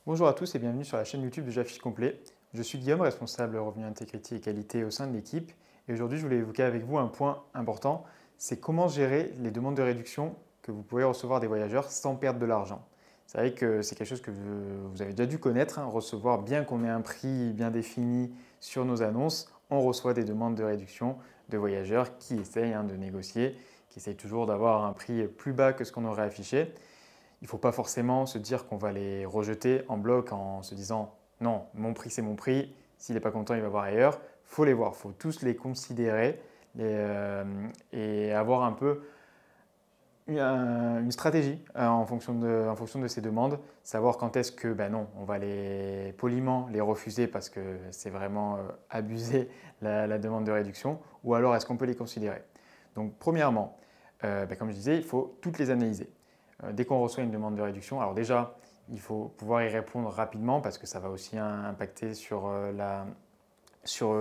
Bonjour à tous et bienvenue sur la chaîne YouTube de J'affiche complet. Je suis Guillaume, responsable revenu intégrité et qualité au sein de l'équipe. Et aujourd'hui, je voulais évoquer avec vous un point important, c'est comment gérer les demandes de réduction que vous pouvez recevoir des voyageurs sans perdre de l'argent. C'est vrai que c'est quelque chose que vous avez déjà dû connaître, recevoir, bien qu'on ait un prix bien défini sur nos annonces, on reçoit des demandes de réduction de voyageurs qui essayent de négocier, qui essayent toujours d'avoir un prix plus bas que ce qu'on aurait affiché. Il ne faut pas forcément se dire qu'on va les rejeter en bloc en se disant non, mon prix c'est mon prix, s'il n'est pas content il va voir ailleurs. Il faut les voir, il faut tous les considérer et avoir un peu une stratégie en fonction de ces demandes, savoir quand est-ce que ben non, on va poliment les refuser parce que c'est vraiment abuser la demande de réduction, ou alors est-ce qu'on peut les considérer. Donc premièrement, comme je disais, il faut toutes les analyser. Dès qu'on reçoit une demande de réduction, alors déjà, il faut pouvoir y répondre rapidement parce que ça va aussi impacter sur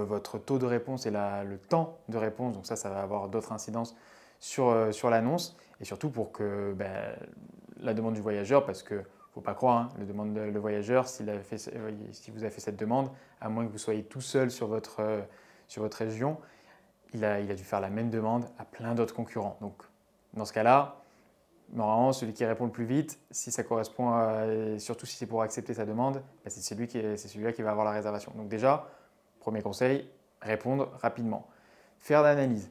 votre taux de réponse et le temps de réponse. Donc ça va avoir d'autres incidences sur l'annonce et surtout pour que la demande du voyageur, parce que faut pas croire, le voyageur, si vous avez fait cette demande, à moins que vous soyez tout seul sur votre région, il a dû faire la même demande à plein d'autres concurrents. Donc dans ce cas-là, normalement, celui qui répond le plus vite, si ça correspond surtout si c'est pour accepter sa demande, c'est celui-là qui va avoir la réservation. Donc déjà, premier conseil, répondre rapidement. Faire l'analyse.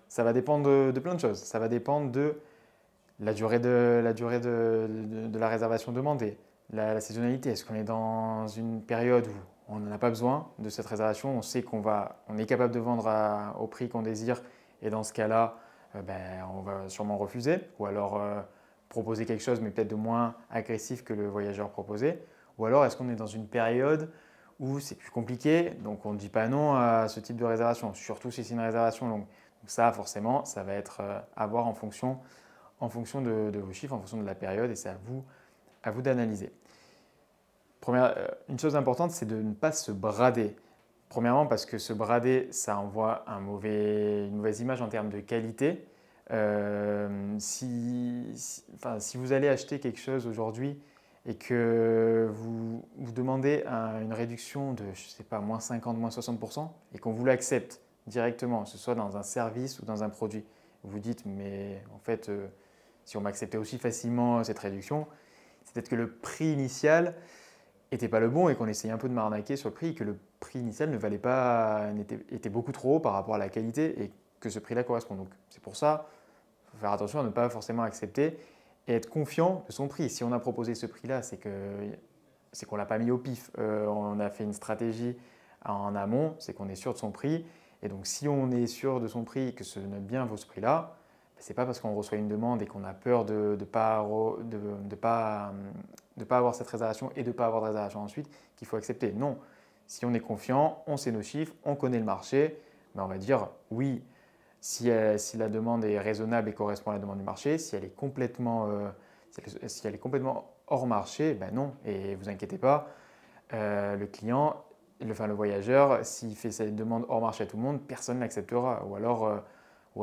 Ça va dépendre de plein de choses. Ça va dépendre de la durée de la réservation demandée, la saisonnalité. Est-ce qu'on est dans une période où on n'en a pas besoin de cette réservation, on sait on est capable de vendre au prix qu'on désire et dans ce cas-là, on va sûrement refuser ou alors proposer quelque chose mais peut-être de moins agressif que le voyageur proposé. Ou alors est-ce qu'on est dans une période où c'est plus compliqué, donc on ne dit pas non à ce type de réservation, surtout si c'est une réservation longue. Donc ça, forcément, ça va être à voir en fonction de vos chiffres, en fonction de la période, et c'est à vous d'analyser. Une chose importante, c'est de ne pas se brader. Premièrement, parce que se brader, ça envoie une mauvaise image en termes de qualité. Si vous allez acheter quelque chose aujourd'hui et que vous demandez une réduction de, je sais pas, moins 50, moins 60%, et qu'on vous l'accepte directement, que ce soit dans un service ou dans un produit, vous dites, mais en fait, si on m'acceptait aussi facilement cette réduction, c'est peut-être que le prix initial n'était pas le bon et qu'on essayait un peu de m'arnaquer sur le prix et que le prix initial était beaucoup trop haut par rapport à la qualité et que ce prix-là correspond. Donc c'est pour ça, il faut faire attention à ne pas forcément accepter et être confiant de son prix. Si on a proposé ce prix-là, c'est qu'on ne l'a pas mis au pif. On a fait une stratégie en amont, c'est qu'on est sûr de son prix. Et donc si on est sûr de son prix et que notre bien vaut ce prix-là, ce n'est pas parce qu'on reçoit une demande et qu'on a peur de ne pas avoir cette réservation et de ne pas avoir de réservation ensuite qu'il faut accepter. Non, si on est confiant, on sait nos chiffres, on connaît le marché, on va dire oui, si la demande est raisonnable et correspond à la demande du marché, si elle est complètement hors marché, non, et vous inquiétez pas, le client, le voyageur, s'il fait cette demande hors marché à tout le monde, personne ne l'acceptera. Ou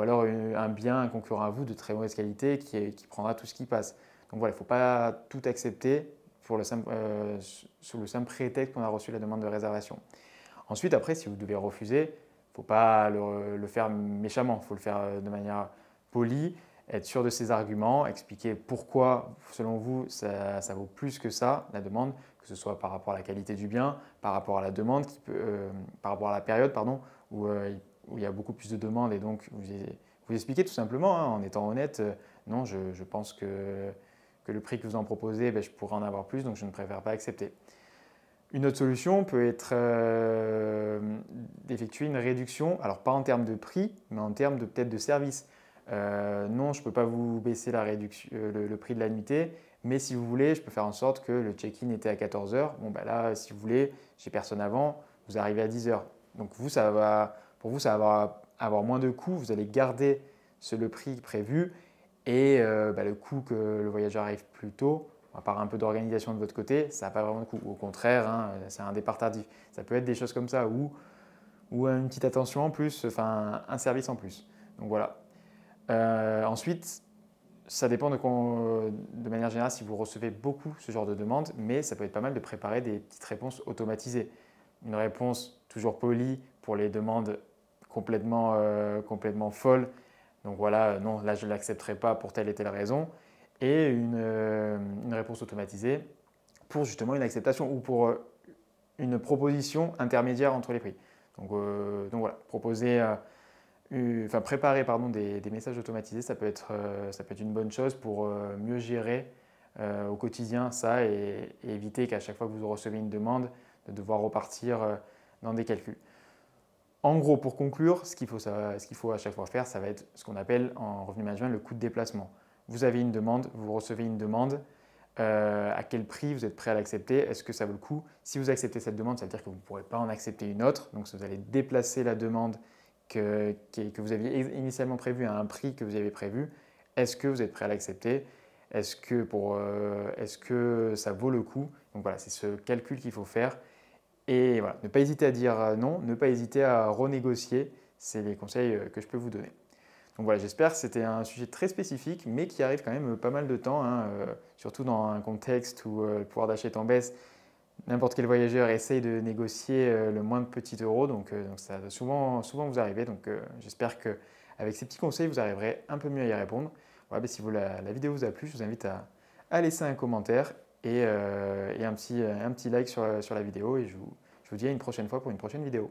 alors un bien, un concurrent à vous de très mauvaise qualité qui prendra tout ce qui passe. Donc voilà, il ne faut pas tout accepter sous le simple prétexte qu'on a reçu la demande de réservation. Ensuite, après, si vous devez refuser, il ne faut pas le faire méchamment, il faut le faire de manière polie, être sûr de ses arguments, expliquer pourquoi, selon vous, ça vaut plus que ça, la demande, que ce soit par rapport à la qualité du bien, par rapport à la demande, par rapport à la période où il y a beaucoup plus de demandes et donc vous expliquez tout simplement en étant honnête, non, je pense que le prix que vous en proposez, je pourrais en avoir plus, donc je ne préfère pas accepter. Une autre solution peut être d'effectuer une réduction, alors pas en termes de prix, mais en termes peut-être de service. Non, je ne peux pas vous baisser le prix de la nuitée, mais si vous voulez, je peux faire en sorte que le check-in était à 14 heures. Bon, là, si vous voulez, j'ai personne avant, vous arrivez à 10 heures. Donc pour vous, ça va avoir moins de coûts, vous allez garder le prix prévu et le coût que le voyageur arrive plus tôt, à part un peu d'organisation de votre côté, ça n'a pas vraiment de coût. Au contraire, c'est un départ tardif. Ça peut être des choses comme ça ou une petite attention en plus, un service en plus. Donc voilà. Ensuite, ça dépend de manière générale si vous recevez beaucoup ce genre de demandes, mais ça peut être pas mal de préparer des petites réponses automatisées. Une réponse toujours polie pour les demandes complètement folles. Donc voilà, non, là je ne l'accepterai pas pour telle et telle raison. Et une réponse automatisée pour justement une acceptation ou pour une proposition intermédiaire entre les prix. Donc voilà, préparer des messages automatisés, ça peut être une bonne chose pour mieux gérer au quotidien ça et éviter qu'à chaque fois que vous recevez une demande, de devoir repartir dans des calculs. En gros, pour conclure, ce qu'il faut à chaque fois faire, ça va être ce qu'on appelle en revenu management le coût de déplacement. Vous avez une demande, vous recevez une demande, à quel prix vous êtes prêt à l'accepter, est-ce que ça vaut le coup? Si vous acceptez cette demande, ça veut dire que vous ne pourrez pas en accepter une autre, donc vous allez déplacer la demande que vous aviez initialement prévue à un prix que vous avez prévu. Est-ce que vous êtes prêt à l'accepter? Est-ce que ça vaut le coup? Donc voilà, c'est ce calcul qu'il faut faire. Et voilà, ne pas hésiter à dire non, ne pas hésiter à renégocier, c'est les conseils que je peux vous donner. Donc voilà, j'espère que c'était un sujet très spécifique, mais qui arrive quand même pas mal de temps, hein, surtout dans un contexte où le pouvoir d'achat est en baisse. N'importe quel voyageur essaye de négocier le moins de petits euros, donc ça va souvent vous arriver. Donc j'espère qu'avec ces petits conseils, vous arriverez un peu mieux à y répondre. Voilà, si la vidéo vous a plu, je vous invite à laisser un commentaire et un petit like sur la vidéo. Et je vous dis à une prochaine fois pour une prochaine vidéo.